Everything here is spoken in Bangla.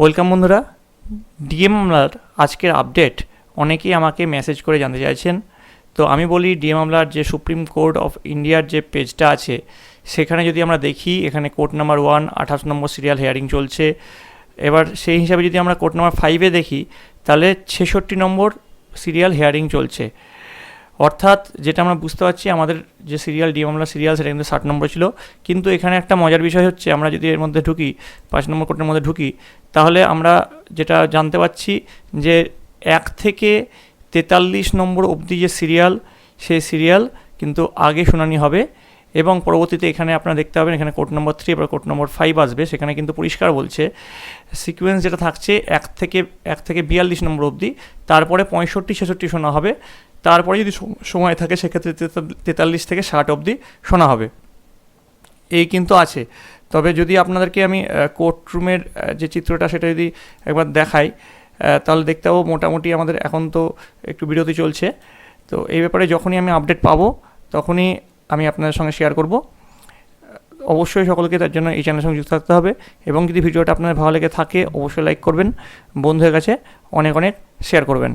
ওয়েলকাম বন্ধুরা, ডিএ মামলার আজকের আপডেট অনেকেই আমাকে মেসেজ করে জানতে চাইছেন। তো আমি বলি, ডিএ মামলার যে সুপ্রিম কোর্ট অফ ইন্ডিয়ার যে পেজটা আছে সেখানে যদি আমরা দেখি, এখানে কোর্ট নাম্বার 1 28 নম্বর সিরিয়াল হেয়ারিং চলছে। এবার সেই হিসাবে যদি আমরা কোর্ট নাম্বার 5-এ দেখি, তাহলে 66 নম্বর সিরিয়াল হেয়ারিং চলছে। অর্থাৎ যেটা আমরা বুঝতে পারছি, আমাদের যে সিরিয়াল ডিএ মামলার সিরিয়াল সেটা কিন্তু 60 নম্বর ছিল। কিন্তু এখানে একটা মজার বিষয় হচ্ছে, আমরা যদি এর মধ্যে ঢুকি, 5 নম্বর কোর্টের মধ্যে ঢুকি, তাহলে আমরা যেটা জানতে পারছি যে 1 থেকে 43 নম্বর অবধি যে সিরিয়াল, সেই সিরিয়াল কিন্তু আগে শুনানি হবে এবং পরবর্তীতে এখানে আপনারা দেখতে পাবেন, এখানে কোর্ট নম্বর 3 এবার কোর্ট নম্বর 5 আসবে। সেখানে কিন্তু পরিষ্কার বলছে সিকোয়েন্স যেটা থাকছে 1 থেকে 42 নম্বর অবধি, তারপরে 65 66 শোনা হবে, তারপরে যদি সময় থাকে সেক্ষেত্রে 43 থেকে 60 অবধি শোনা হবে। এই কিন্তু আছে। তবে যদি আপনাদেরকে আমি কোর্ট রুমের যে চিত্রটা সেটা যদি একবার দেখাই, তাহলে দেখতে পাবো মোটামুটি আমাদের এখন তো একটু বিরতি চলছে। তো এই ব্যাপারে যখনই আমি আপডেট পাবো তখনই আমি আপনাদের সঙ্গে শেয়ার করব। অবশ্যই সকলকে তার জন্য এই চ্যানেলের সঙ্গে যুক্ত থাকতে হবে এবং যদি ভিডিওটা আপনাদের ভালো লেগে থাকে অবশ্যই লাইক করবেন, বন্ধুদের কাছে অনেক অনেক শেয়ার করবেন।